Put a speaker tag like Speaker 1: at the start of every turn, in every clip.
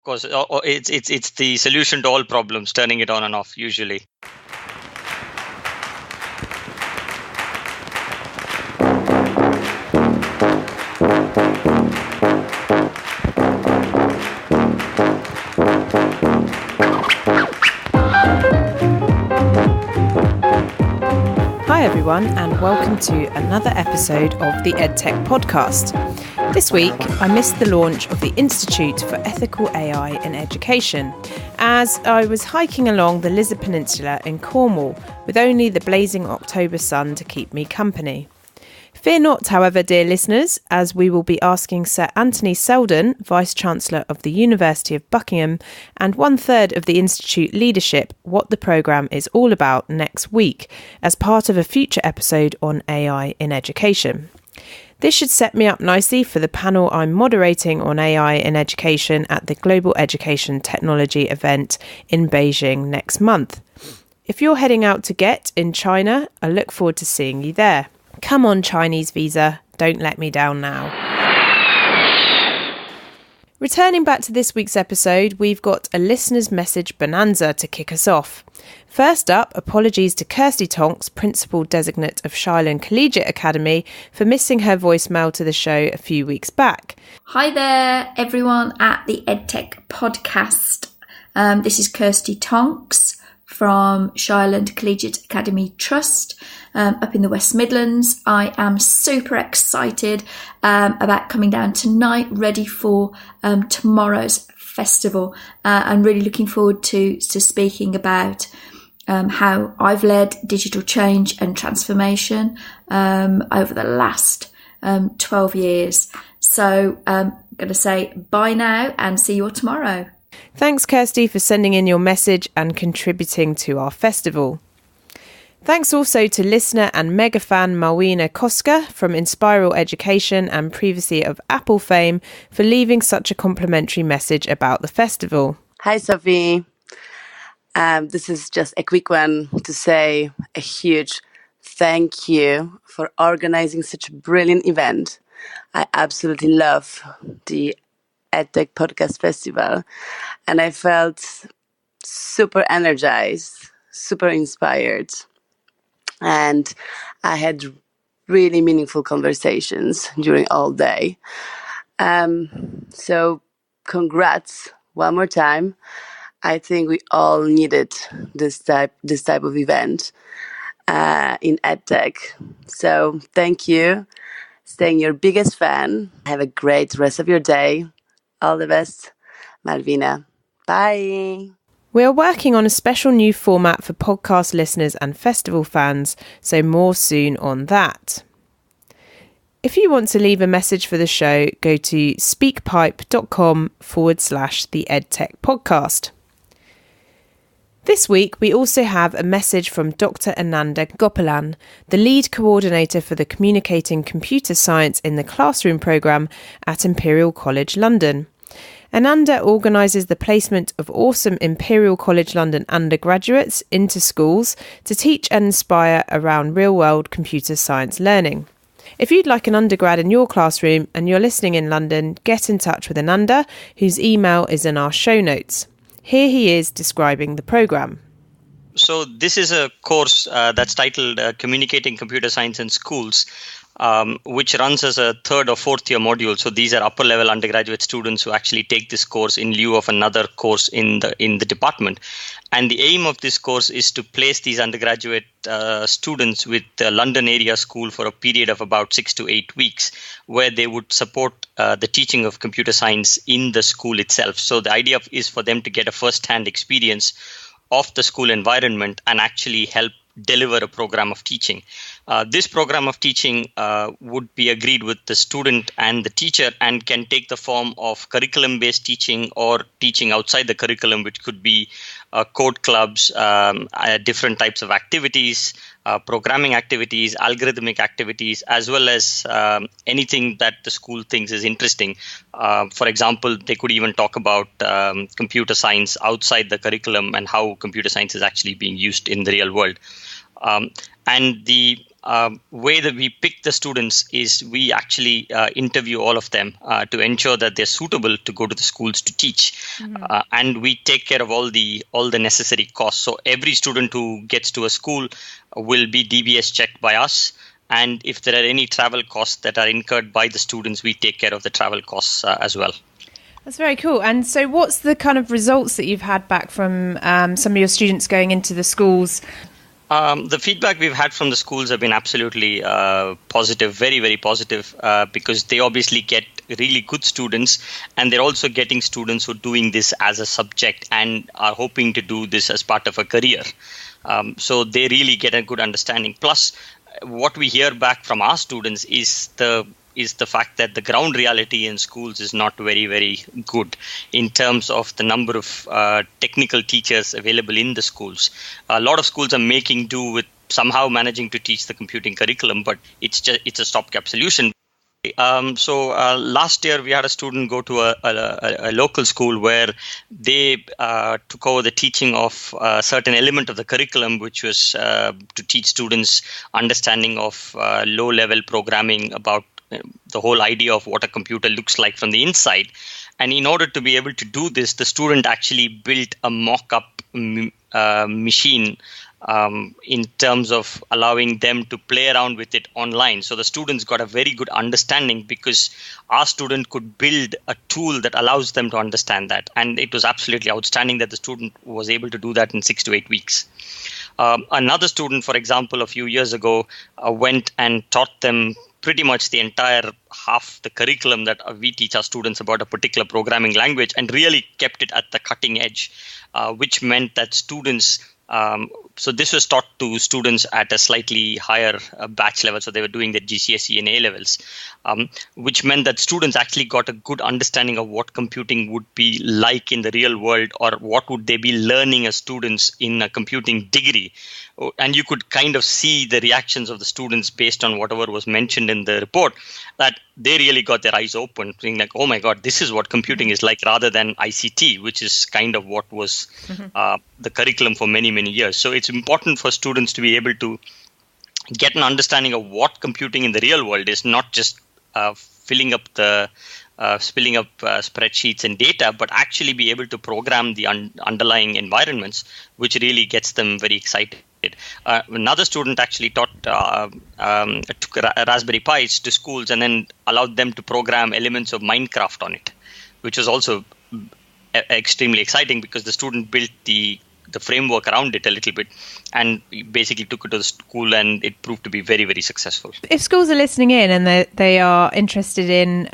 Speaker 1: Of course, it's the solution to all problems, turning it on and off usually.
Speaker 2: Hi everyone, and welcome to another episode of the Edtech Podcast. This week, I missed the launch of the Institute for Ethical AI in Education, as I was hiking along the Lizard Peninsula in Cornwall with only the blazing October sun to keep me company. Fear not, however, dear listeners, as we will be asking Sir Anthony Selden, Vice-Chancellor of the University of Buckingham and one-third of the Institute leadership, what the programme is all about next week as part of a future episode on AI in education. This should set me up nicely for the panel I'm moderating on AI in education at the Global Education Technology event in Beijing next month. If you're heading out to GET in China, I look forward to seeing you there. Come on, Chinese visa, don't let me down now. Returning back to this week's episode, we've got a listener's message bonanza to kick us off. First up, apologies to Kirsty Tonks, Principal Designate of Shireland Collegiate Academy, for missing her voicemail to the show a few weeks back.
Speaker 3: Hi there, everyone at the Edtech Podcast. This is Kirsty Tonks from Shireland Collegiate Academy Trust up in the West Midlands. I am super excited about coming down tonight, ready for tomorrow's festival. I'm really looking forward to speaking about how I've led digital change and transformation over the last 12 years. So I'm going to say bye now and see you all tomorrow.
Speaker 2: Thanks, Kirsty, for sending in your message and contributing to our festival. Thanks also to listener and mega fan Malwina Koska from Inspiral Education and previously of Apple fame for leaving such a complimentary message about the festival.
Speaker 4: Hi, Sophie. This is just a quick one to say a huge thank you for organizing such a brilliant event. I absolutely love the Edtech Podcast Festival, and I felt super energized, super inspired, and I had really meaningful conversations during all day. So congrats one more time. I think we all needed this type of event in EdTech. So thank you. Staying your biggest fan. Have a great rest of your day. All the best, Malvina. Bye.
Speaker 2: We are working on a special new format for podcast listeners and festival fans, so more soon on that. If you want to leave a message for the show, go to speakpipe.com/the EdTech Podcast. This week, we also have a message from Dr. Ananda Gopalan, the lead coordinator for the Communicating Computer Science in the Classroom programme at Imperial College London. Ananda organises the placement of awesome Imperial College London undergraduates into schools to teach and inspire around real-world computer science learning. If you'd like an undergrad in your classroom and you're listening in London, get in touch with Ananda, whose email is in our show notes. Here he is describing the programme.
Speaker 1: So this is a course that's titled Communicating Computer Science in Schools, which runs as a third or fourth year module. So these are upper level undergraduate students who actually take this course in lieu of another course in the department. And the aim of this course is to place these undergraduate students with the London area school for a period of about 6 to 8 weeks, where they would support the teaching of computer science in the school itself. So the idea is for them to get a first-hand experience of the school environment and actually help deliver a program of teaching. This program of teaching would be agreed with the student and the teacher and can take the form of curriculum-based teaching or teaching outside the curriculum, which could be code clubs, different types of activities, programming activities, algorithmic activities, as well as anything that the school thinks is interesting. For example, they could even talk about computer science outside the curriculum and how computer science is actually being used in the real world. And the way that we pick the students is we actually interview all of them to ensure that they're suitable to go to the schools to teach. And we take care of all the necessary costs. So every student who gets to a school will be DBS checked by us. And if there are any travel costs that are incurred by the students, we take care of the travel costs as well.
Speaker 2: That's very cool. And so what's the kind of results that you've had back from some of your students going into the schools?
Speaker 1: The feedback we've had from the schools have been absolutely positive, very, very positive, because they obviously get really good students, and they're also getting students who are doing this as a subject and are hoping to do this as part of a career. So they really get a good understanding. Plus, what we hear back from our students is the fact that the ground reality in schools is not very, very good in terms of the number of technical teachers available in the schools. A lot of schools are making do with somehow managing to teach the computing curriculum, but it's a stopgap solution. So last year we had a student go to a local school where they took over the teaching of a certain element of the curriculum, which was to teach students understanding of low-level programming about the whole idea of what a computer looks like from the inside. And in order to be able to do this, the student actually built a mock-up machine in terms of allowing them to play around with it online. So the students got a very good understanding because our student could build a tool that allows them to understand that. And it was absolutely outstanding that the student was able to do that in 6 to 8 weeks. Another student, for example, a few years ago went and taught them pretty much the entire half the curriculum that we teach our students about a particular programming language and really kept it at the cutting edge, which meant that students, so this was taught to students at a slightly higher batch level. So they were doing the GCSE and A levels, which meant that students actually got a good understanding of what computing would be like in the real world, or what would they be learning as students in a computing degree. And you could kind of see the reactions of the students based on whatever was mentioned in the report, that they really got their eyes open, being like, oh my God, this is what computing is like, rather than ICT, which is kind of what was the curriculum for many, many years. So it's important for students to be able to get an understanding of what computing in the real world is, not just filling up spreadsheets and data, but actually be able to program the underlying environments, which really gets them very excited. Another student actually took Raspberry Pis to schools and then allowed them to program elements of Minecraft on it, which was also extremely exciting because the student built the framework around it a little bit and basically took it to the school, and it proved to be very, very successful. If
Speaker 2: schools are listening in and they are interested in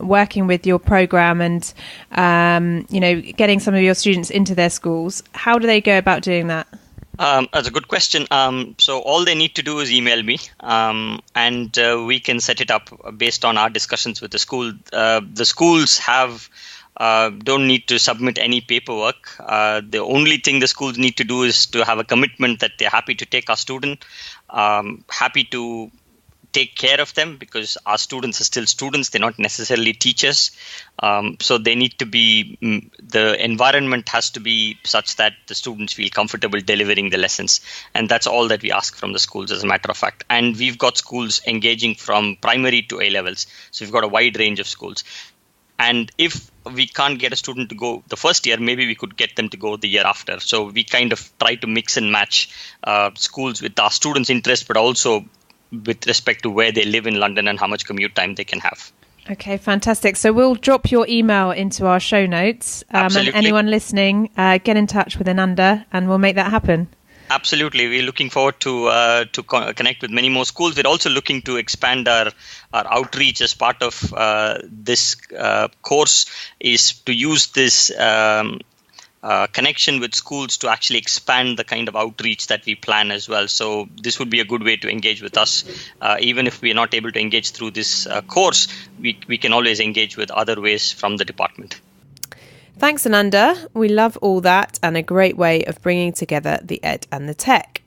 Speaker 2: working with your program and getting some of your students into their schools, how do they go about doing that?
Speaker 1: That's a good question. So all they need to do is email me, and we can set it up based on our discussions with the school. The schools don't need to submit any paperwork. The only thing the schools need to do is to have a commitment that they're happy to take our student, happy to take care of them, because our students are still students. They're not necessarily teachers. So they need to be, the environment has to be such that the students feel comfortable delivering the lessons. And that's all that we ask from the schools, as a matter of fact. And we've got schools engaging from primary to A levels. So we've got a wide range of schools. And if we can't get a student to go the first year, maybe we could get them to go the year after. So we kind of try to mix and match schools with our students' interest, but also with respect to where they live in London and how much commute time they can have.
Speaker 2: Okay, fantastic. So we'll drop your email into our show notes. And anyone listening, get in touch with Ananda and we'll make that happen.
Speaker 1: Absolutely. We're looking forward to connect with many more schools. We're also looking to expand our outreach as part of this course, is to use this connection with schools to actually expand the kind of outreach that we plan as well. So this would be a good way to engage with us. Even if we are not able to engage through this course, we can always engage with other ways from the department.
Speaker 2: Thanks, Ananda. We love all that, and a great way of bringing together the ed and the tech.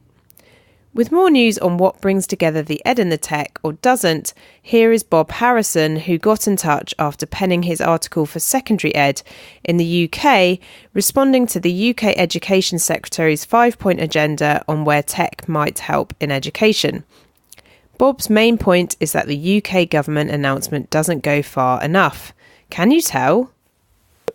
Speaker 2: With more news on what brings together the ed and the tech, or doesn't, here is Bob Harrison, who got in touch after penning his article for Secondary Ed in the UK, responding to the UK Education Secretary's 5-point agenda on where tech might help in education. Bob's main point is that the UK government announcement doesn't go far enough. Can you tell?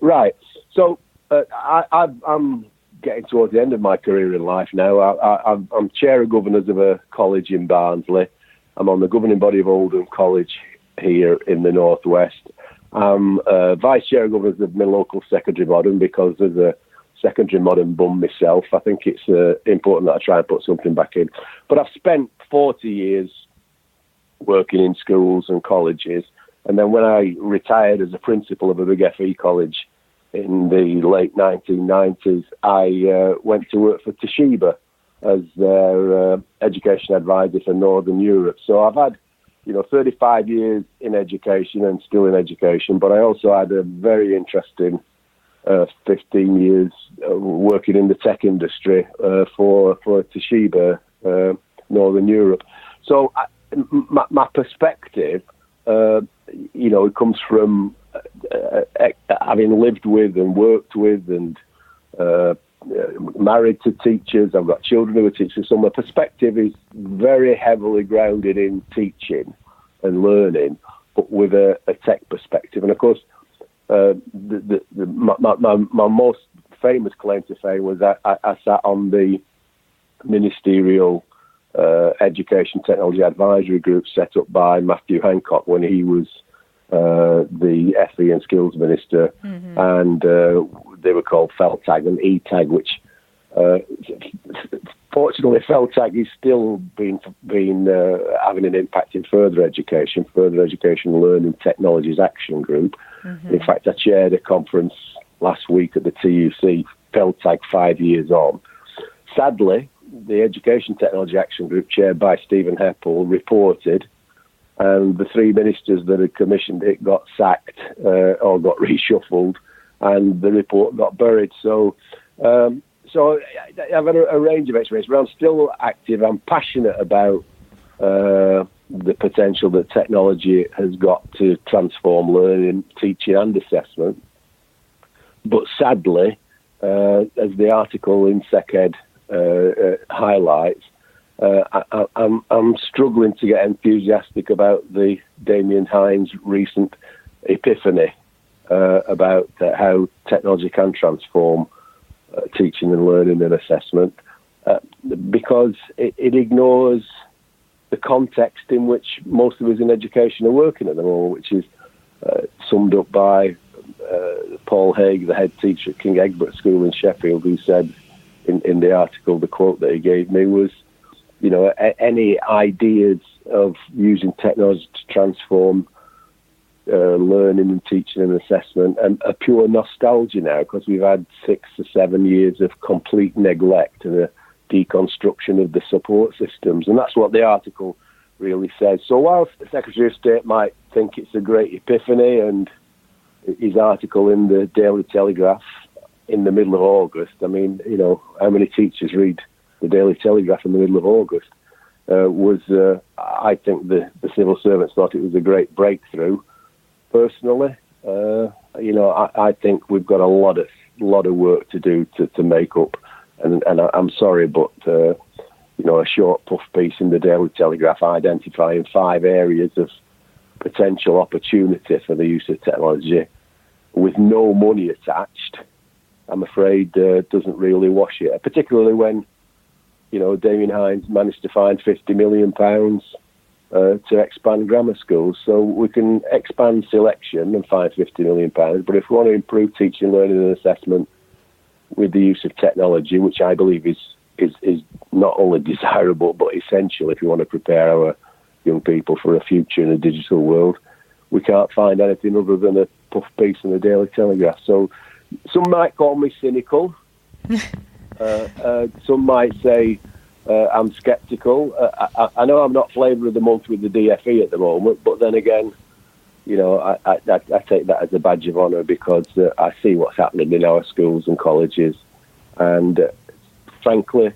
Speaker 5: Right. So I'm getting towards the end of my career in life now. I'm chair of governors of a college in Barnsley. I'm on the governing body of Oldham College here in the northwest. I'm vice chair of governors of my local secondary modern because there's a secondary modern bum myself. I think it's important that I try and put something back in. But I've spent 40 years working in schools and colleges. And then when I retired as a principal of a big FE college in the late 1990s, I went to work for Toshiba as their education advisor for Northern Europe. So I've had, 35 years in education and still in education, but I also had a very interesting 15 years working in the tech industry for Toshiba, Northern Europe. So my perspective, it comes from having lived with and worked with and married to teachers. I've got children who are teachers, so my perspective is very heavily grounded in teaching and learning, but with a tech perspective. And of course, my most famous claim to fame was that I sat on the ministerial education technology advisory group set up by Matthew Hancock when he was the FE and skills minister, and they were called FELTAG and ETAG, which fortunately FELTAG is still been having an impact in further education learning technologies action group. In fact, I chaired a conference last week at the TUC, FELTAG 5 years on. Sadly, the Education Technology Action Group, chaired by Stephen Heppel, reported, and the three ministers that had commissioned it got sacked or got reshuffled, and the report got buried. So I've had a range of experience, but I'm still active. I'm passionate about the potential that technology has got to transform learning, teaching, and assessment. But sadly, as the article in SecEd highlights, I'm struggling to get enthusiastic about the Damien Hines recent epiphany about how technology can transform teaching and learning and assessment, because it ignores the context in which most of us in education are working at the moment, which is summed up by Paul Haig, the head teacher at King Egbert School in Sheffield, who said in the article, the quote that he gave me was, any ideas of using technology to transform learning and teaching and assessment and a pure nostalgia now, because we've had 6 or 7 years of complete neglect and a deconstruction of the support systems. And that's what the article really says. So whilst the Secretary of State might think it's a great epiphany, and his article in the Daily Telegraph in the middle of August, I mean, how many teachers read the Daily Telegraph in the middle of August? I think the civil servants thought it was a great breakthrough. Personally, I think we've got a lot of work to do to make up. And I'm sorry, but a short puff piece in the Daily Telegraph identifying 5 areas of potential opportunity for the use of technology with no money attached, I'm afraid doesn't really wash it. Particularly when, Damien Hines managed to find £50 million to expand grammar schools. So we can expand selection and find £50 million, but if we want to improve teaching, learning and assessment with the use of technology, which I believe is not only desirable but essential if you want to prepare our young people for a future in a digital world, we can't find anything other than a puff piece in the Daily Telegraph. So some might call me cynical. Some might say I'm sceptical. I know I'm not flavour of the month with the DFE at the moment, but then again, I take that as a badge of honour because I see what's happening in our schools and colleges, and frankly,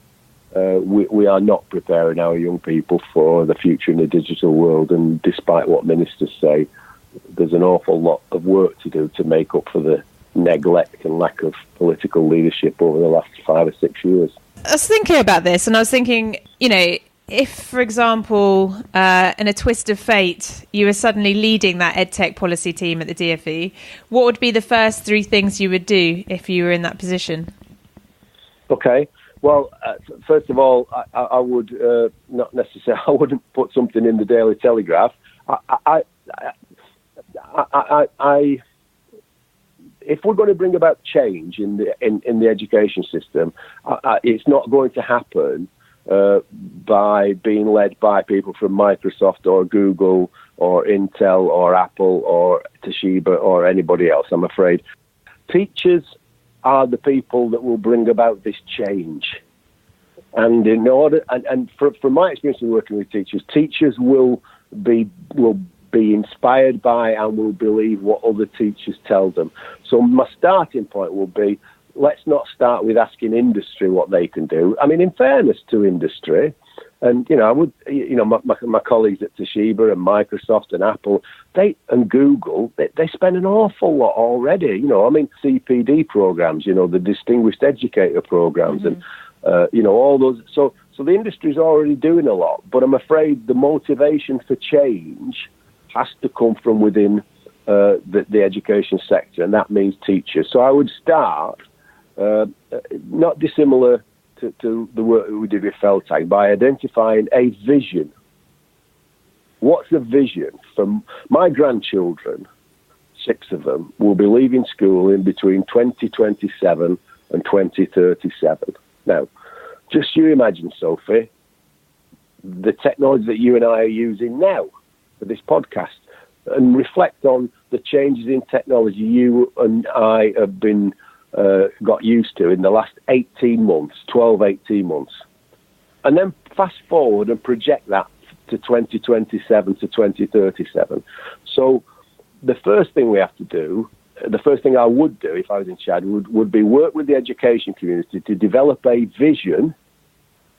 Speaker 5: we are not preparing our young people for the future in the digital world. And despite what ministers say, there's an awful lot of work to do to make up for the neglect and lack of political leadership over the last 5 or 6 years.
Speaker 2: I was thinking about this, and I was thinking, if, for example, in a twist of fate, you were suddenly leading that EdTech policy team at the DfE, what would be the first 3 things you would do if you were in that position?
Speaker 5: Okay. Well, first of all, I would not necessarily. I wouldn't put something in the Daily Telegraph. If we're going to bring about change in the education system, it's not going to happen by being led by people from Microsoft or Google or Intel or Apple or Toshiba or anybody else, I'm afraid. Teachers are the people that will bring about this change. And in order, and from my experience in working with teachers will be inspired by and will believe what other teachers tell them. So my starting point will be, let's not start with asking industry what they can do. I mean, in fairness to industry, and I would, my colleagues at Toshiba and Microsoft and Apple, and Google, they spend an awful lot already. I mean, CPD programs, the Distinguished Educator programs, and all those. So the industry's already doing a lot, but I'm afraid the motivation for change has to come from within the education sector, and that means teachers. So I would start, not dissimilar to the work that we did with Feldtag, by identifying a vision. What's the vision for my grandchildren? 6 of them will be leaving school in between 2027 and 2037. Now, just you imagine, Sophie, the technology that you and I are using now for this podcast, and reflect on the changes in technology you and I have been got used to in the last 18 months, 18 months. And then fast forward and project that to 2027 to 2037. So the first thing we have to do, the first thing I would do if I was in charge would be work with the education community to develop a vision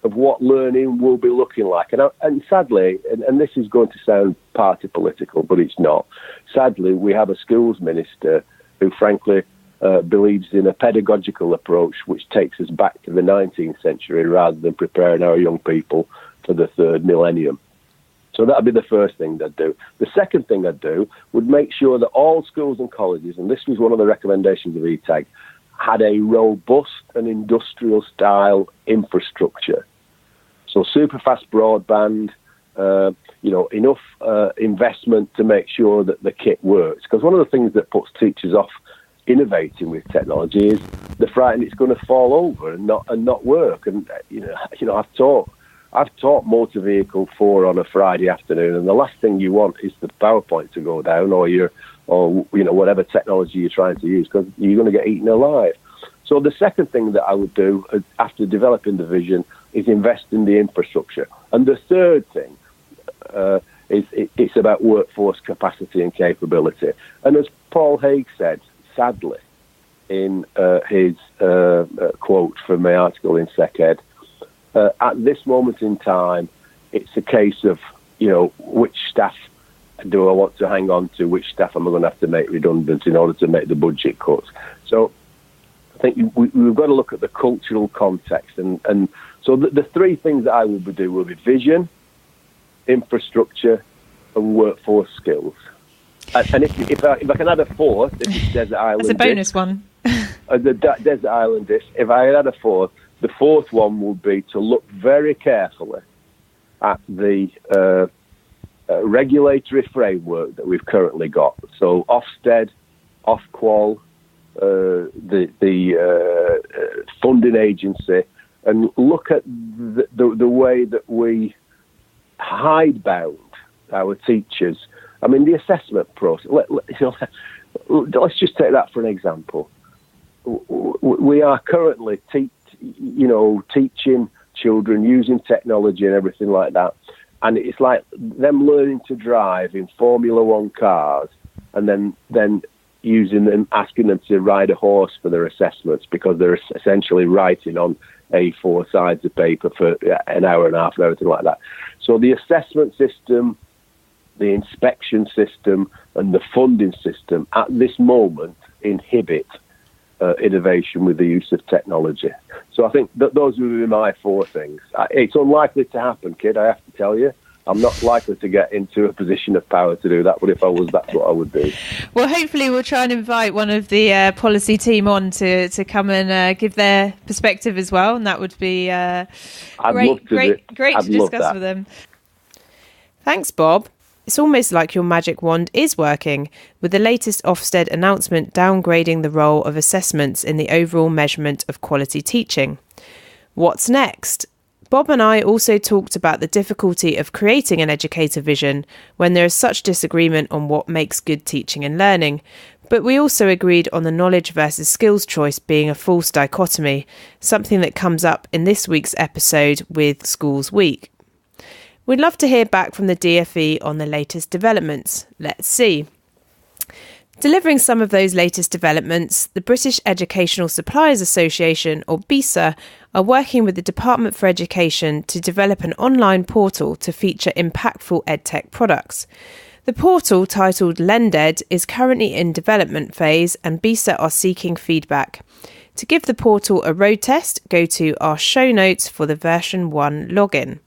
Speaker 5: of what learning will be looking like. And sadly, and this is going to sound party political, but it's not. Sadly, we have a schools minister who, frankly, believes in a pedagogical approach which takes us back to the 19th century rather than preparing our young people for the 3rd millennium. So that would be the first thing I'd do. The second thing I'd do would make sure that all schools and colleges, and this was one of the recommendations of ETAG, had a robust and industrial-style infrastructure. So super fast broadband, enough investment to make sure that the kit works. Because one of the things that puts teachers off innovating with technology is the fright it's going to fall over and not work. And I've taught motor vehicle 4 on a Friday afternoon, and the last thing you want is the PowerPoint to go down or whatever technology you're trying to use, because you're going to get eaten alive. So the second thing that I would do after developing the vision is invest in the infrastructure. And the third thing it's about workforce capacity and capability. And as Paul Haig said, sadly, in his quote from my article in SecEd, at this moment in time, it's a case of, which staff do I want to hang on to, which staff am I going to have to make redundant in order to make the budget cuts. So I think we've got to look at the cultural context. And so the 3 things that I will do will be vision, infrastructure, and workforce skills. And if I can add a 4th, if it's Desert Island.
Speaker 2: That's a bonus one.
Speaker 5: The Desert Island dish. If I had a 4th, the 4th one would be to look very carefully at the regulatory framework that we've currently got. So Ofsted, Ofqual, the funding agency, and look at the way that we hidebound our teachers. I mean, the assessment process. Let's just take that for an example. We are currently teaching children using technology and everything like that, and it's like them learning to drive in Formula 1 cars, and then using them, asking them to ride a horse for their assessments, because they're essentially writing on A4 sides of paper for an hour and a half and everything like that. So the assessment system, the inspection system, and the funding system at this moment inhibit innovation with the use of technology. So I think that those would be my 4 things. It's unlikely to happen, kid, I have to tell you. I'm not likely to get into a position of power to do that, but if I was, that's what I would do.
Speaker 2: Well, hopefully we'll try and invite one of the policy team on to come and give their perspective as well, and that would be great to discuss with them. Thanks, Bob. It's almost like your magic wand is working, with the latest Ofsted announcement downgrading the role of assessments in the overall measurement of quality teaching. What's next? Bob and I also talked about the difficulty of creating an educator vision when there is such disagreement on what makes good teaching and learning, but we also agreed on the knowledge versus skills choice being a false dichotomy, something that comes up in this week's episode with Schools Week. We'd love to hear back from the DFE on the latest developments. Let's see. Delivering some of those latest developments, the British Educational Suppliers Association, or BESA, are working with the Department for Education to develop an online portal to feature impactful EdTech products. The portal, titled LendEd, is currently in development phase and BESA are seeking feedback. To give the portal a road test, go to our show notes for the version 1 login.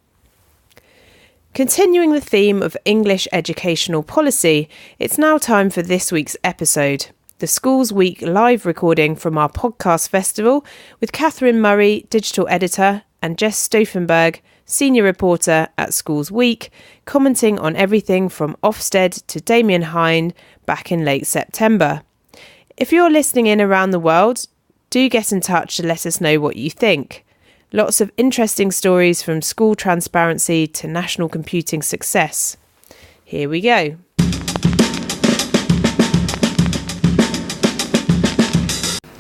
Speaker 2: Continuing the theme of English educational policy, it's now time for this week's episode, the Schools Week live recording from our podcast festival with Catherine Murray, digital editor, and Jess Staufenberg, senior reporter at Schools Week, commenting on everything from Ofsted to Damien Hind back in late September. If you're listening in around the world, do get in touch to let us know what you think. Lots of interesting stories from school transparency to national computing success. Here we go.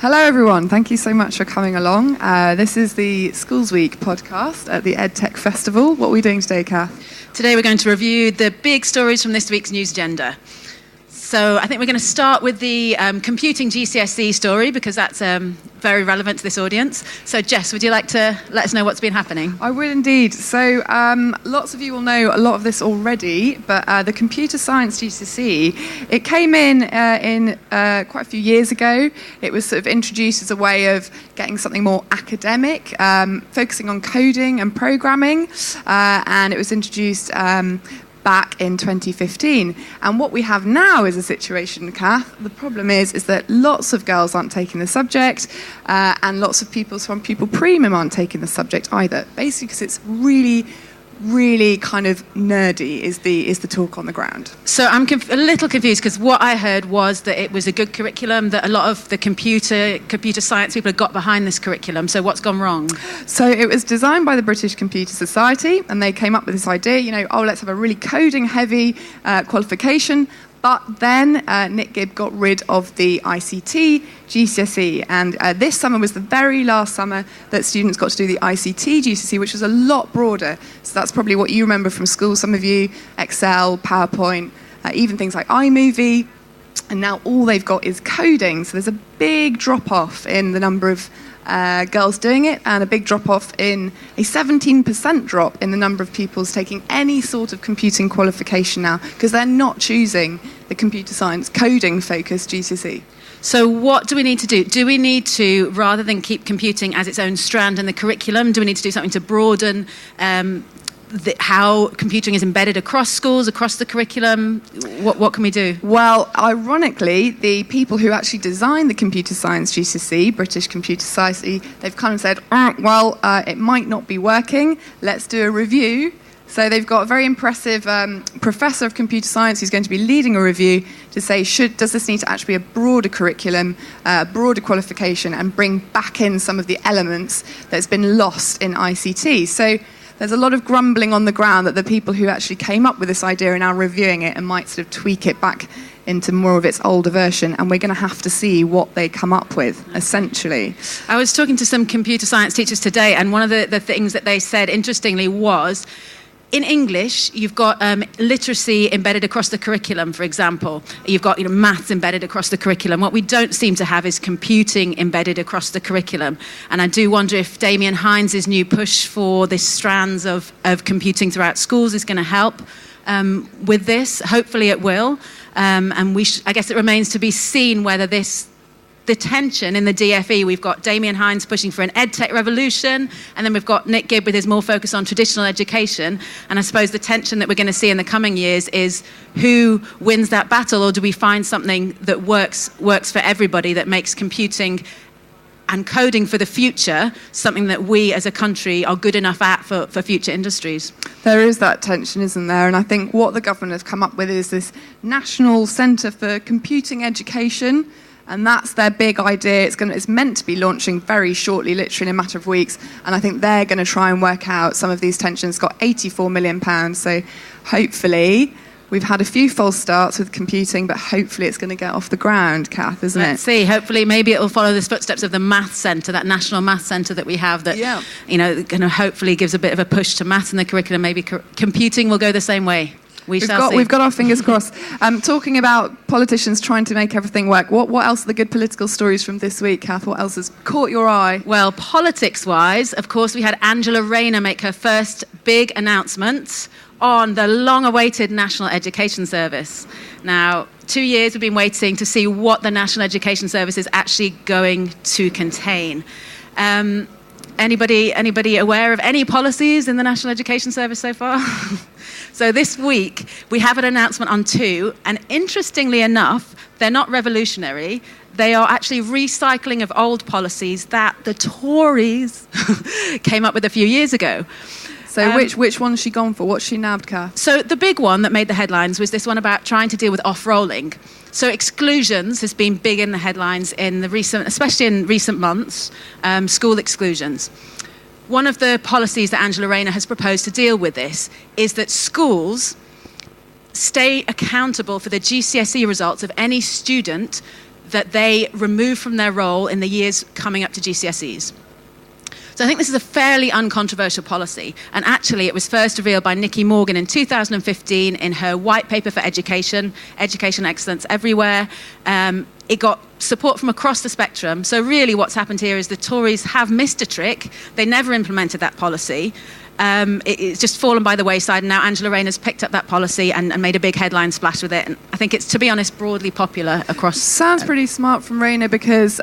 Speaker 6: Hello everyone, thank you so much for coming along. This is the Schools Week podcast at the Edtech Festival. What are we doing today, Kath?
Speaker 7: Today we're going to review the big stories from this week's news agenda. So I think we're going to start with the computing GCSE story because that's very relevant to this audience. So Jess, would you like to let us know what's been happening?
Speaker 6: I would indeed. So lots of you will know a lot of this already, but the computer science GCSE, it came in quite a few years ago. It was sort of introduced as a way of getting something more academic, focusing on coding and programming, and it was introduced back in 2015. And what we have now is a situation, Kath, the problem is that lots of girls aren't taking the subject and lots of pupils from pupil premium aren't taking the subject either, basically because it's really kind of nerdy is the talk on the ground.
Speaker 7: So I'm a little confused because what I heard was that it was a good curriculum, that a lot of the computer science people had got behind this curriculum. So what's gone wrong?
Speaker 6: So it was designed by the British Computer Society and they came up with this idea, let's have a really coding heavy qualification. But then Nick Gibb got rid of the ICT GCSE, and this summer was the very last summer that students got to do the ICT GCSE, which was a lot broader. So that's probably what you remember from school, some of you, Excel, PowerPoint, even things like iMovie, and now all they've got is coding. So there's a big drop-off in the number of girls doing it, and a big drop-off in a 17% drop in the number of pupils taking any sort of computing qualification now, because they're not choosing the computer science coding focused GCSE.
Speaker 7: So what do we need to do? Do we need to, rather than keep computing as its own strand in the curriculum, do we need to do something to broaden how computing is embedded across schools, across the curriculum? What can we do?
Speaker 6: Well, ironically, the people who actually designed the computer science GCSE, British Computer Society, they've kind of said, it might not be working. Let's do a review. So they've got a very impressive professor of computer science who's going to be leading a review to say, does this need to actually be a broader curriculum, broader qualification, and bring back in some of the elements that's been lost in ICT. So there's a lot of grumbling on the ground that the people who actually came up with this idea are now reviewing it and might sort of tweak it back into more of its older version, and we're going to have to see what they come up with, essentially.
Speaker 7: I was talking to some computer science teachers today, and one of the things that they said, interestingly, was in English, you've got literacy embedded across the curriculum, for example. You've got maths embedded across the curriculum. What we don't seem to have is computing embedded across the curriculum. And I do wonder if Damien Hind's new push for this strands of computing throughout schools is going to help with this. Hopefully it will. And I guess it remains to be seen whether this the tension in the DFE. We've got Damien Hines pushing for an EdTech revolution, and then we've got Nick Gibb with his more focus on traditional education. And I suppose the tension that we're going to see in the coming years is who wins that battle, or do we find something that works for everybody, that makes computing and coding for the future something that we as a country are good enough at for future industries?
Speaker 6: There is that tension, isn't there? And I think what the government has come up with is this National Centre for Computing Education. And that's their big idea. It's meant to be launching very shortly, literally in a matter of weeks. And I think they're going to try and work out some of these tensions. It's got £84 million. So hopefully, we've had a few false starts with computing, but hopefully it's going to get off the ground, Kath, isn't it?
Speaker 7: Let's see. Hopefully, maybe it will follow the footsteps of the Maths Centre, that national Maths Centre that we have that, kind of hopefully gives a bit of a push to maths in the curriculum. Maybe computing will go the same way. We've
Speaker 6: got our fingers crossed. Talking about politicians trying to make everything work, what else are the good political stories from this week, Kath? What else has caught your eye?
Speaker 7: Well, politics-wise, of course, we had Angela Rayner make her first big announcement on the long-awaited National Education Service. Now, 2 years we've been waiting to see what the National Education Service is actually going to contain. Anybody aware of any policies in the National Education Service so far? So this week, we have an announcement on two, and interestingly enough, they're not revolutionary. They are actually recycling of old policies that the Tories came up with a few years ago.
Speaker 6: So which one's she gone for? What's she nabbed, Kath?
Speaker 7: So the big one that made the headlines was this one about trying to deal with off-rolling. So exclusions has been big in the headlines especially in recent months, school exclusions. One of the policies that Angela Rayner has proposed to deal with this is that schools stay accountable for the GCSE results of any student that they remove from their role in the years coming up to GCSEs. So I think this is a fairly uncontroversial policy. And actually, it was first revealed by Nikki Morgan in 2015 in her white paper for education excellence everywhere. It got support from across the spectrum. So really what's happened here is the Tories have missed a trick. They never implemented that policy. It's just fallen by the wayside, and now Angela Rayner's picked up that policy and made a big headline splash with it. And I think it's, to be honest, broadly popular across...
Speaker 6: Sounds pretty smart from Rayner because,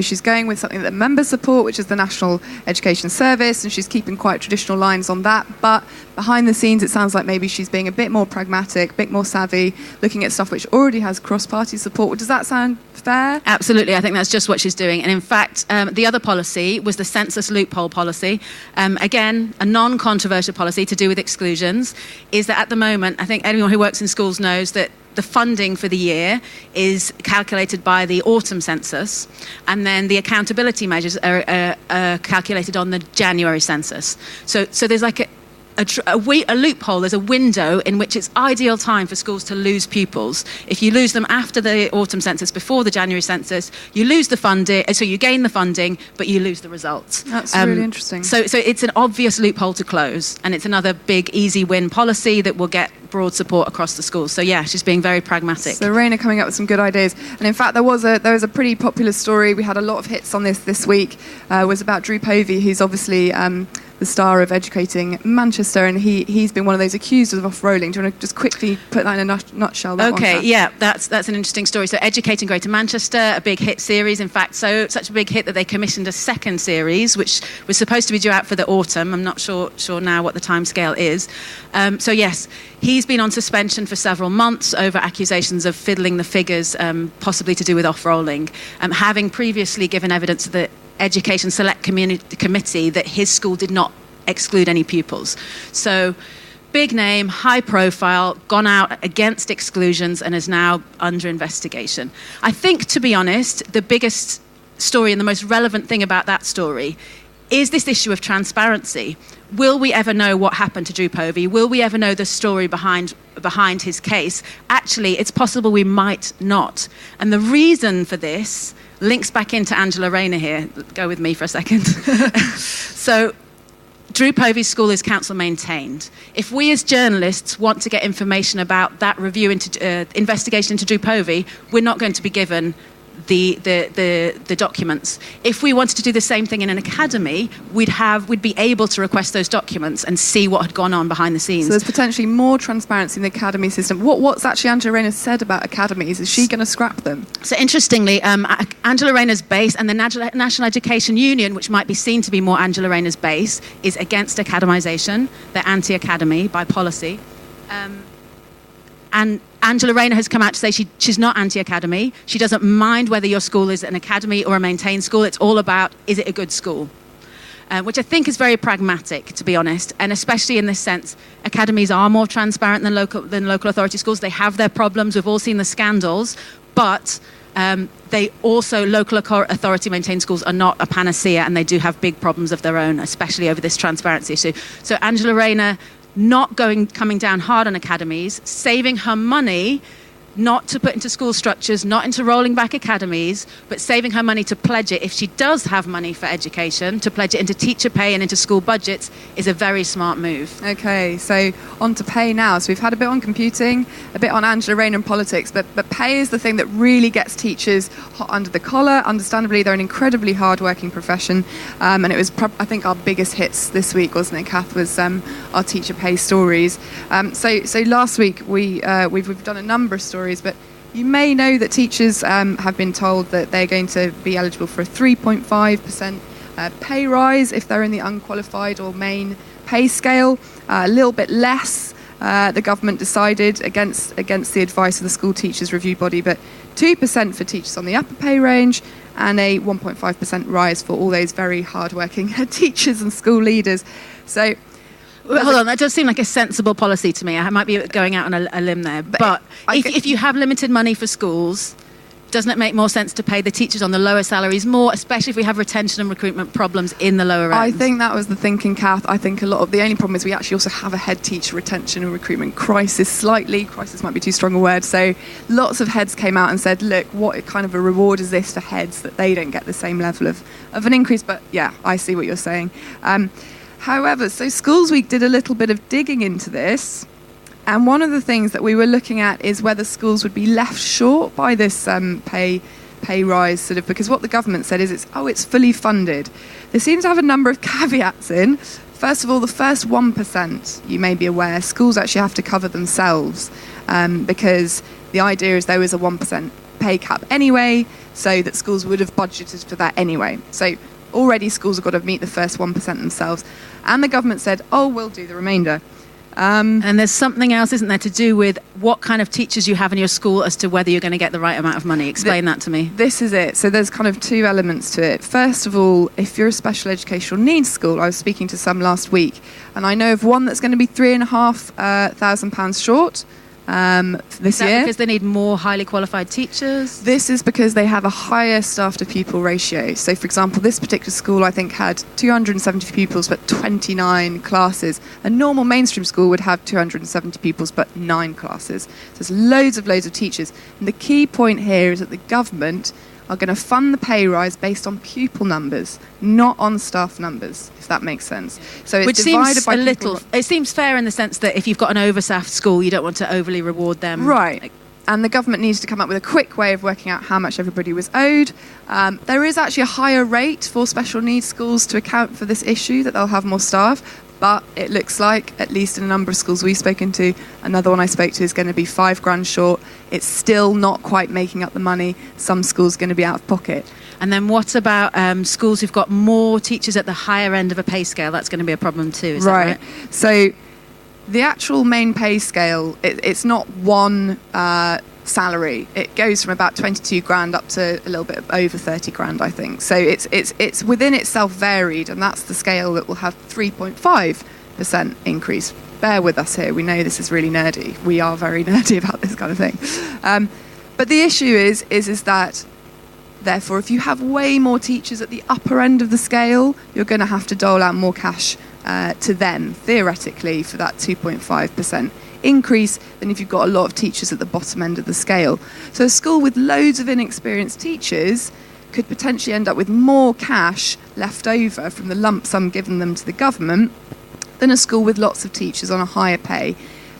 Speaker 6: she's going with something that members support, which is the National Education Service, and she's keeping quite traditional lines on that. But behind the scenes, it sounds like maybe she's being a bit more pragmatic, a bit more savvy, looking at stuff which already has cross-party support. Does that sound fair?
Speaker 7: Absolutely. I think that's just what she's doing. And in fact, the other policy was the census loophole policy. Again, a non-controversial policy to do with exclusions, is that at the moment, I think anyone who works in schools knows that the funding for the year is calculated by the autumn census, and then the accountability measures are calculated on the January census. So there's like a loophole, there's a window in which it's ideal time for schools to lose pupils. If you lose them after the autumn census, before the January census, you lose the funding, so you gain the funding, but you lose the results.
Speaker 6: That's really interesting.
Speaker 7: So it's an obvious loophole to close, and it's another big, easy win policy that will get broad support across the schools. So yeah, she's being very pragmatic.
Speaker 6: So Rayner coming up with some good ideas. And in fact, there was a pretty popular story. We had a lot of hits on this week. Was about Drew Povey, who's obviously the star of Educating Manchester, and he's been one of those accused of off-rolling. Do you want to just quickly put that in a nutshell?
Speaker 7: Okay, yeah, that's an interesting story. So Educating Greater Manchester, a big hit series, in fact, such a big hit that they commissioned a second series, which was supposed to be due out for the autumn. I'm not sure now what the timescale is. So yes, he's been on suspension for several months over accusations of fiddling the figures, possibly to do with off-rolling, having previously given evidence to the Education Select Committee that his school did not exclude any pupils. So big name, high profile, gone out against exclusions and is now under investigation. I think, to be honest, the biggest story and the most relevant thing about that story is this issue of transparency. Will we ever know what happened to Drew Povey? Will we ever know the story behind his case? Actually, it's possible we might not. And the reason for this links back into Angela Rayner here. Go with me for a second. So Drew Povey's school is council maintained. If we as journalists want to get information about that investigation into Drew Povey, we're not going to be given the documents. If we wanted to do the same thing in an academy, we'd be able to request those documents and see what had gone on behind the scenes.
Speaker 6: So there's potentially more transparency in the academy system. What's actually Angela Rayner said about academies? Is she going to scrap them?
Speaker 7: So interestingly, Angela Rayner's base and the National Education Union, which might be seen to be more Angela Rayner's base, is against academisation. They're anti-academy by policy. And Angela Rayner has come out to say she's not anti-academy. She doesn't mind whether your school is an academy or a maintained school. It's all about, is it a good school? Which I think is very pragmatic, to be honest. And especially in this sense, academies are more transparent than local authority schools. They have their problems. We've all seen the scandals. But they also, local authority maintained schools are not a panacea, and they do have big problems of their own, especially over this transparency issue. So Angela Rayner not coming down hard on academies, saving her money not to put into school structures, not into rolling back academies, but saving her money to pledge it, if she does have money for education, to pledge it into teacher pay and into school budgets is a very smart move.
Speaker 6: Okay, so on to pay now. So we've had a bit on computing, a bit on Angela Rayner and politics, but pay is the thing that really gets teachers hot under the collar. Understandably, they're an incredibly hard-working profession, and it was, I think, our biggest hits this week, wasn't it, Kath, was our teacher pay stories. So last week we've done a number of stories, but you may know that teachers have been told that they're going to be eligible for a 3.5% pay rise if they're in the unqualified or main pay scale. A little bit less, the government decided against the advice of the School Teachers Review Body, but 2% for teachers on the upper pay range and a 1.5% rise for all those very hard-working teachers and school leaders. So
Speaker 7: hold on, that does seem like a sensible policy to me. I might be going out on a limb there. But if you have limited money for schools, doesn't it make more sense to pay the teachers on the lower salaries more, especially if we have retention and recruitment problems in the lower ends?
Speaker 6: I think that was the thinking, Kath. I think the only problem is we actually also have a head teacher retention and recruitment crisis Crisis might be too strong a word. So lots of heads came out and said, look, what kind of a reward is this for heads that they don't get the same level of an increase? But yeah, I see what you're saying. However, so Schools Week did a little bit of digging into this, and one of the things that we were looking at is whether schools would be left short by this pay rise, sort of, because what the government said is it's fully funded. They seem to have a number of caveats in. First of all, the first 1%, you may be aware, schools actually have to cover themselves, because the idea is there is a 1% pay cap anyway, so that schools would have budgeted for that anyway. So already schools have got to meet the first 1% themselves. And the government said, we'll do the remainder.
Speaker 7: And there's something else, isn't there, to do with what kind of teachers you have in your school as to whether you're going to get the right amount of money. Explain that to me.
Speaker 6: This is it. So there's kind of two elements to it. First of all, if you're a special educational needs school, I was speaking to some last week, and I know of one that's going to be £3,500 short. This year.
Speaker 7: Because they need more highly qualified teachers?
Speaker 6: This is because they have a higher staff to pupil ratio. So, for example, this particular school, I think, had 270 pupils but 29 classes. A normal mainstream school would have 270 pupils but 9 classes. So there's loads of teachers. And the key point here is that the government are going to fund the pay rise based on pupil numbers, not on staff numbers, if that makes sense. So it's divided by pupil.
Speaker 7: It seems fair in the sense that if you've got an overstaffed school, you don't want to overly reward them.
Speaker 6: Right. And the government needs to come up with a quick way of working out how much everybody was owed. There is actually a higher rate for special needs schools to account for this issue, that they'll have more staff. But it looks like, at least in a number of schools we've spoken to, another one I spoke to is going to be £5,000 short. It's still not quite making up the money. Some schools are going to be out of pocket.
Speaker 7: And then what about schools who've got more teachers at the higher end of a pay scale? That's going to be a problem too, is that right?
Speaker 6: So the actual main pay scale, it's not one salary. It goes from about 22 grand up to a little bit over 30 grand, I think. So it's within itself varied, and that's the scale that will have 3.5% increase. Bear with us here. We know this is really nerdy. We are very nerdy about this kind of thing. But the issue is that, therefore, if you have way more teachers at the upper end of the scale, you're going to have to dole out more cash to them, theoretically, for that 2.5% increase than if you've got a lot of teachers at the bottom end of the scale. So a school with loads of inexperienced teachers could potentially end up with more cash left over from the lump sum given them to the government than a school with lots of teachers on a higher pay.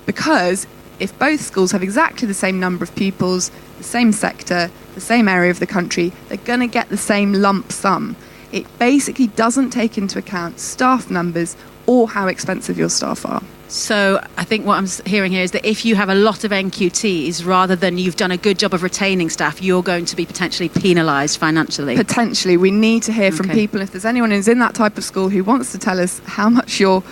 Speaker 6: Because if both schools have exactly the same number of pupils, the same sector, the same area of the country, they're going to get the same lump sum. It basically doesn't take into account staff numbers or how expensive your staff are.
Speaker 7: So I think what I'm hearing here is that if you have a lot of NQTs, rather than you've done a good job of retaining staff, you're going to be potentially penalised financially.
Speaker 6: Potentially. We need to hear from people. If there's anyone who's in that type of school who wants to tell us how much you're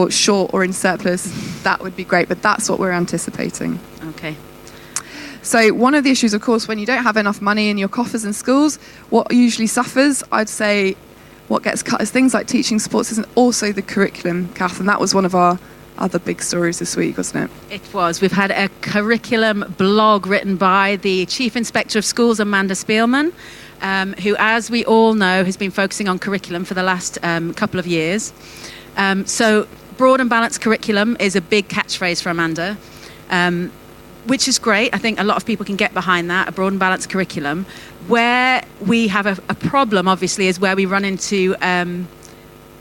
Speaker 6: short or in surplus, that would be great. But that's what we're anticipating.
Speaker 7: Okay.
Speaker 6: So one of the issues, of course, when you don't have enough money in your coffers in schools, what usually suffers, I'd say, what gets cut is things like teaching sports and also the curriculum, Kath, and that was one of our other big stories this week, wasn't it?
Speaker 7: It was. We've had a curriculum blog written by the Chief Inspector of Schools, Amanda Spielman, who, as we all know, has been focusing on curriculum for the last couple of years. So broad and balanced curriculum is a big catchphrase for Amanda, which is great. I think a lot of people can get behind that, a broad and balanced curriculum. Where we have a problem, obviously, is where we run into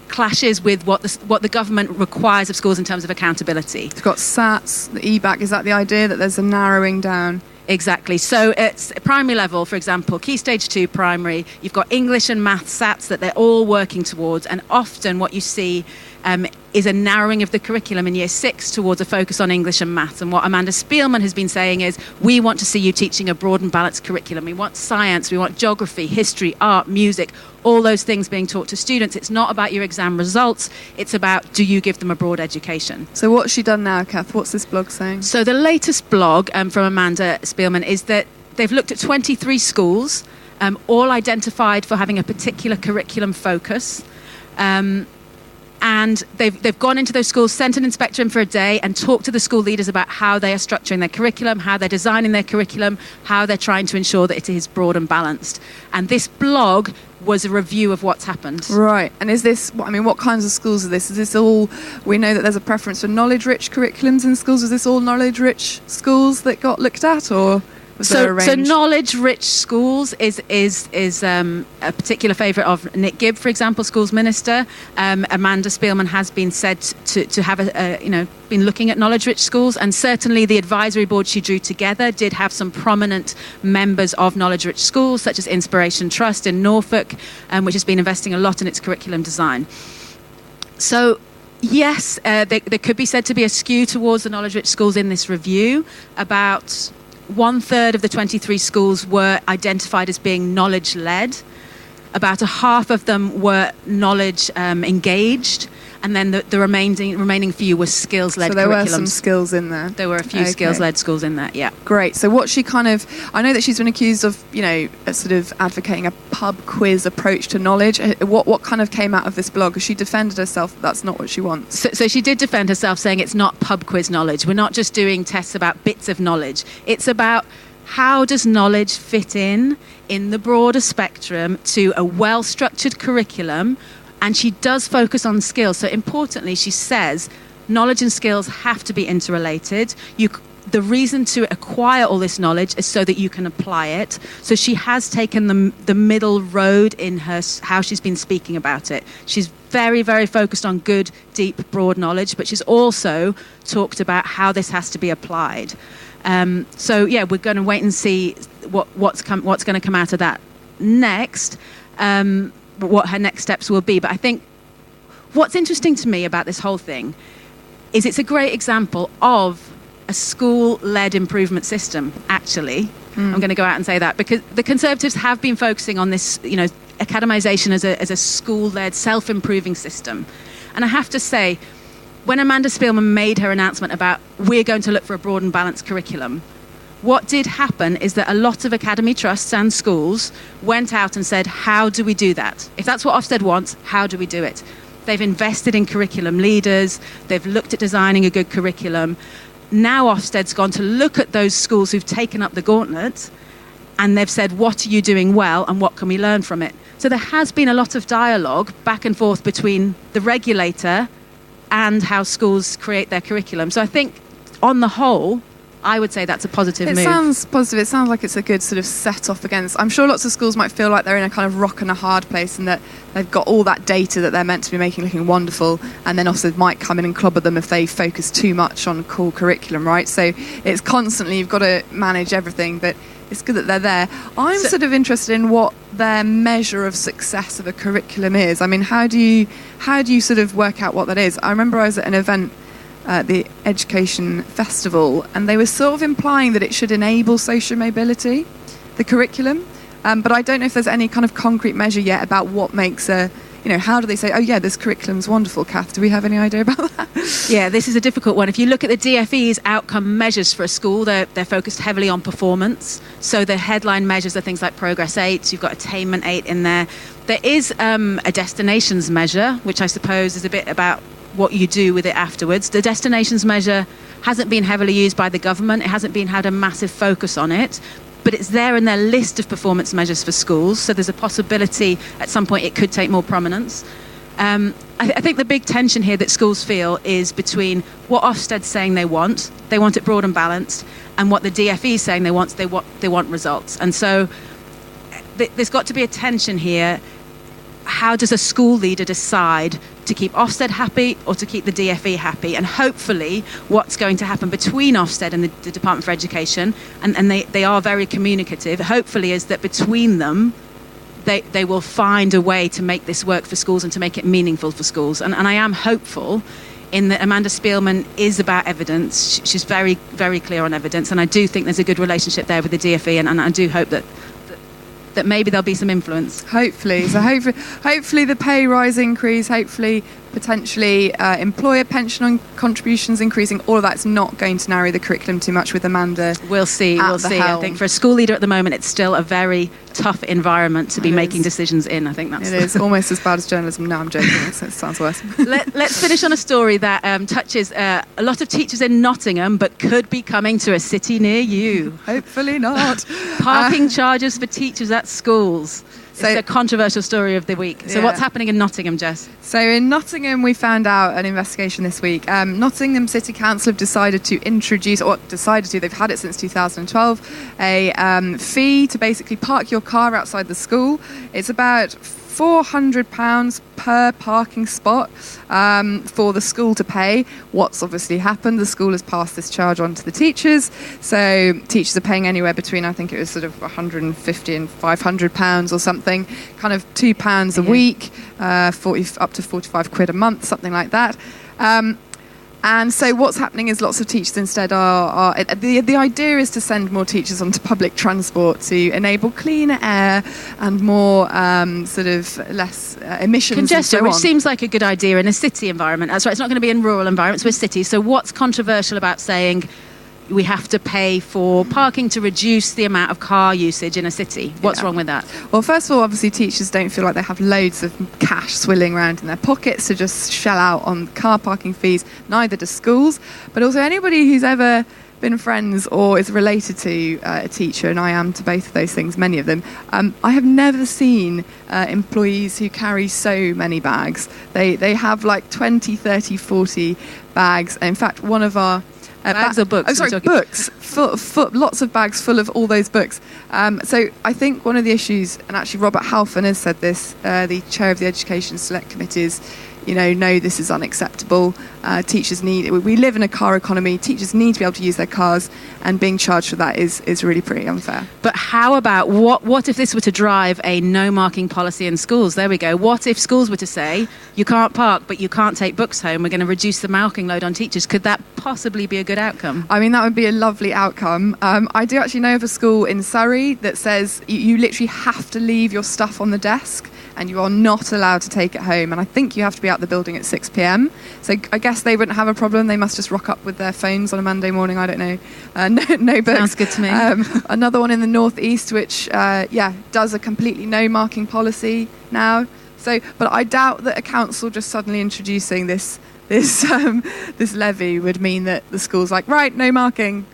Speaker 7: clashes with what the government requires of schools in terms of accountability.
Speaker 6: It's got SATs, the EBAC. Is that the idea that there's a narrowing down?
Speaker 7: Exactly. So it's primary level, for example, Key Stage 2 primary, you've got English and Maths SATs that they're all working towards, and often what you see is a narrowing of the curriculum in Year 6 towards a focus on English and Maths. And what Amanda Spielman has been saying is, we want to see you teaching a broad and balanced curriculum. We want science, we want geography, history, art, music, all those things being taught to students. It's not about your exam results, it's about, do you give them a broad education?
Speaker 6: So what's she done now, Kath? What's this blog saying?
Speaker 7: So the latest blog from Amanda Spielman is that they've looked at 23 schools, all identified for having a particular curriculum focus. And they've gone into those schools, sent an inspector in for a day and talked to the school leaders about how they are structuring their curriculum, how they're designing their curriculum, how they're trying to ensure that it is broad and balanced. And this blog was a review of what's happened.
Speaker 6: Right. And is this, what kinds of schools are this? Is this all, we know that there's a preference for knowledge-rich curriculums in schools. Is this all knowledge-rich schools that got looked at, or was there a range?
Speaker 7: So knowledge-rich schools is a particular favourite of Nick Gibb, for example, Schools Minister. Amanda Spielman has been said to have been looking at knowledge-rich schools, and certainly the advisory board she drew together did have some prominent members of knowledge-rich schools, such as Inspiration Trust in Norfolk, which has been investing a lot in its curriculum design. So yes, there could be said to be a skew towards the knowledge-rich schools in this review. About 1/3 of the 23 schools were identified as being knowledge-led. About a half of them were knowledge engaged, and then the remaining few were skills-led curriculums.
Speaker 6: So there were some skills in there.
Speaker 7: There were a few skills-led schools in there, yeah.
Speaker 6: Great. So what she I know that she's been accused of, sort of advocating a pub quiz approach to knowledge. What kind of came out of this blog? Has she defended herself that that's not what she wants?
Speaker 7: So she did defend herself, saying it's not pub quiz knowledge. We're not just doing tests about bits of knowledge. It's about how does knowledge fit in the broader spectrum to a well-structured curriculum. And she does focus on skills. So importantly, she says knowledge and skills have to be interrelated. The reason to acquire all this knowledge is so that you can apply it. So she has taken the middle road in how she's been speaking about it. She's very, very focused on good, deep, broad knowledge, but she's also talked about how this has to be applied. We're going to wait and see what's going to come out of that next. What her next steps will be. But I think what's interesting to me about this whole thing is it's a great example of a school-led improvement system, actually. I'm going to go out and say that, because the Conservatives have been focusing on this, academisation as a school-led, self-improving system. And I have to say, when Amanda Spielman made her announcement about we're going to look for a broad and balanced curriculum, what did happen is that a lot of academy trusts and schools went out and said, how do we do that? If that's what Ofsted wants, how do we do it? They've invested in curriculum leaders. They've looked at designing a good curriculum. Now Ofsted's gone to look at those schools who've taken up the gauntlet, and they've said, what are you doing well and what can we learn from it? So there has been a lot of dialogue back and forth between the regulator and how schools create their curriculum. So I think on the whole, I would say that's a positive move.
Speaker 6: It sounds positive. It sounds like it's a good sort of set-off against... I'm sure lots of schools might feel like they're in a kind of rock and a hard place, and that they've got all that data that they're meant to be making looking wonderful, and then also might come in and clobber them if they focus too much on core curriculum, right? So it's constantly, you've got to manage everything, but it's good that they're there. I'm sort of interested in what their measure of success of a curriculum is. I mean, how do you sort of work out what that is? I remember I was at an event at the Education Festival, and they were sort of implying that it should enable social mobility, the curriculum. But I don't know if there's any kind of concrete measure yet about what makes how do they say, oh yeah, this curriculum's wonderful, Kath? Do we have any idea about that?
Speaker 7: Yeah, this is a difficult one. If you look at the DFE's outcome measures for a school, they're focused heavily on performance. So the headline measures are things like Progress 8, you've got Attainment 8 in there. There is a destinations measure, which I suppose is a bit about what you do with it afterwards. The destinations measure hasn't been heavily used by the government. It hasn't had a massive focus on it. But it's there in their list of performance measures for schools, so there's a possibility at some point it could take more prominence. I think the big tension here that schools feel is between what Ofsted's saying they want it broad and balanced, and what the DFE is saying they want results. And so there's got to be a tension here. How does a school leader decide to keep Ofsted happy or to keep the DFE happy? And hopefully what's going to happen between Ofsted and the Department for Education, and they are very communicative, hopefully is that between them they will find a way to make this work for schools and to make it meaningful for schools. And I am hopeful in that Amanda Spielman is about evidence. She's very, very clear on evidence, and I do think there's a good relationship there with the DFE, and I do hope that maybe there'll be some influence.
Speaker 6: Hopefully. So hopefully the pay rise increase, hopefully potentially employer pension contributions increasing, all of that's not going to narrow the curriculum too much with Amanda.
Speaker 7: We'll see. I think for a school leader at the moment, it's still a very tough environment to be making decisions in. I think that's...
Speaker 6: It is almost as bad as journalism. No, I'm joking. It sounds worse.
Speaker 7: Let's finish on a story that touches a lot of teachers in Nottingham, but could be coming to a city near you.
Speaker 6: Hopefully not.
Speaker 7: Parking charges for teachers at schools. So, it's a controversial story of the week. So what's happening in Nottingham, Jess?
Speaker 6: So in Nottingham, we found out an investigation this week. Nottingham City Council have decided to introduce, they've had it since 2012, a fee to basically park your car outside the school. It's about £400 per parking spot for the school to pay. What's obviously happened, the school has passed this charge on to the teachers. So teachers are paying anywhere between, I think it was sort of £150 and £500 or something, kind of £2 a week, up to 45 quid a month, something like that. And so what's happening is lots of teachers instead are the idea is to send more teachers onto public transport to enable cleaner air and more sort of less emissions.
Speaker 7: Congestion,
Speaker 6: and so
Speaker 7: which seems like a good idea in a city environment. That's right, it's not going to be in rural environments, we're cities. So what's controversial about saying we have to pay for parking to reduce the amount of car usage in a city? What's wrong with that?
Speaker 6: Well, first of all, obviously teachers don't feel like they have loads of cash swilling around in their pockets to just shell out on car parking fees. Neither do schools. But also anybody who's ever been friends or is related to a teacher, and I am to both of those things, many of them, I have never seen employees who carry so many bags. They have like 20, 30, 40 bags. In fact, one of our
Speaker 7: bags or books?
Speaker 6: Oh, sorry, books. Lots of bags full of all those books. So I think one of the issues, and actually Robert Halfon has said this, the chair of the Education Select Committee, is, no, this is unacceptable. We live in a car economy. Teachers need to be able to use their cars, and being charged for that is really pretty unfair.
Speaker 7: But how about, what if this were to drive a no marking policy in schools? There we go. What if schools were to say, you can't park, but you can't take books home, we're going to reduce the marking load on teachers? Could that possibly be a good outcome?
Speaker 6: I mean, that would be a lovely outcome. I do actually know of a school in Surrey that says you literally have to leave your stuff on the desk, and you are not allowed to take it home. And I think you have to be out the building at 6 p.m. So I guess they wouldn't have a problem. They must just rock up with their phones on a Monday morning. I don't know. No books.
Speaker 7: Sounds good to me.
Speaker 6: Another one in the northeast, which does a completely no marking policy now. So, but I doubt that a council just suddenly introducing this levy would mean that the school's like, right, no marking.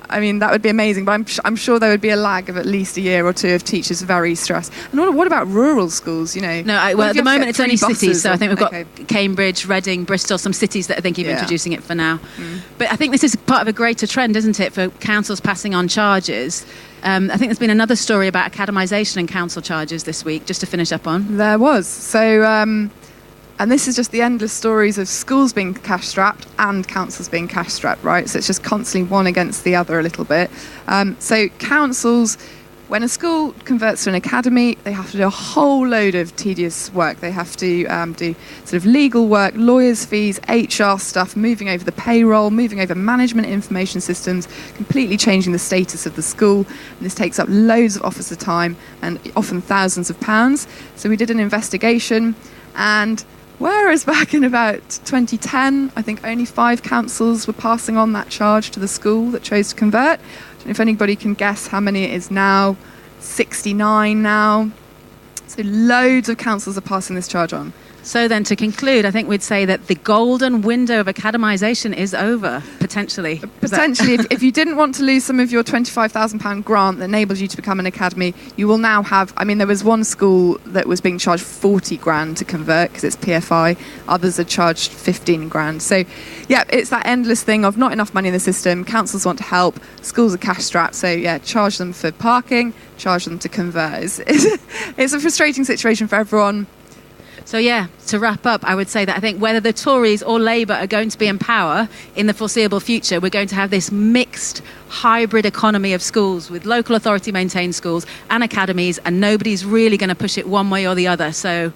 Speaker 6: I mean, that would be amazing, but I'm sure there would be a lag of at least a year or two of teachers very stressed. And what about rural schools,
Speaker 7: No, at the moment it's only cities, so I think we've got Cambridge, Reading, Bristol, some cities that are thinking of introducing it for now. But I think this is part of a greater trend, isn't it, for councils passing on charges. I think there's been another story about academisation and council charges this week, just to finish up on.
Speaker 6: There was. So And this is just the endless stories of schools being cash-strapped and councils being cash-strapped, right? So it's just constantly one against the other a little bit. So councils, when a school converts to an academy, they have to do a whole load of tedious work. They have to do sort of legal work, lawyers' fees, HR stuff, moving over the payroll, moving over management information systems, completely changing the status of the school. And this takes up loads of officer time and often thousands of pounds. So we did an investigation, and whereas back in about 2010, I think only 5 councils were passing on that charge to the school that chose to convert. I don't know if anybody can guess how many it is now. 69 now. So loads of councils are passing this charge on.
Speaker 7: So then to conclude, I think we'd say that the golden window of academisation is over, potentially.
Speaker 6: Potentially, if you didn't want to lose some of your £25,000 grant that enables you to become an academy, you will now have, I mean, there was one school that was being charged 40 grand to convert because it's PFI. Others are charged 15 grand. So, yeah, it's that endless thing of not enough money in the system. Councils want to help. Schools are cash strapped. So, yeah, charge them for parking, charge them to convert. It's a frustrating situation for everyone.
Speaker 7: So yeah, to wrap up, I would say that I think whether the Tories or Labour are going to be in power in the foreseeable future, we're going to have this mixed hybrid economy of schools with local authority maintained schools and academies, and nobody's really going to push it one way or the other. So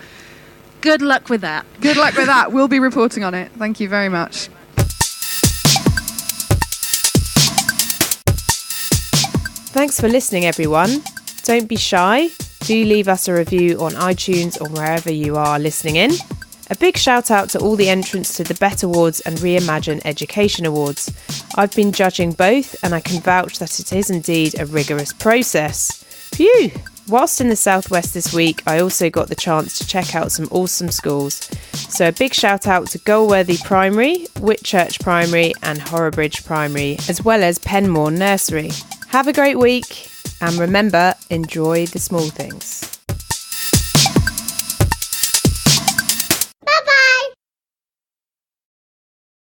Speaker 7: good luck with that.
Speaker 6: Good luck with that. We'll be reporting on it. Thank you very much.
Speaker 2: Thanks for listening, everyone. Don't be shy. Do leave us a review on iTunes or wherever you are listening in. A big shout out to all the entrants to the BET Awards and Reimagine Education Awards. I've been judging both and I can vouch that it is indeed a rigorous process. Phew! Whilst in the Southwest this week, I also got the chance to check out some awesome schools. So a big shout out to Goalworthy Primary, Whitchurch Primary and Horrabridge Primary, as well as Penmore Nursery. Have a great week. And remember, enjoy the small things.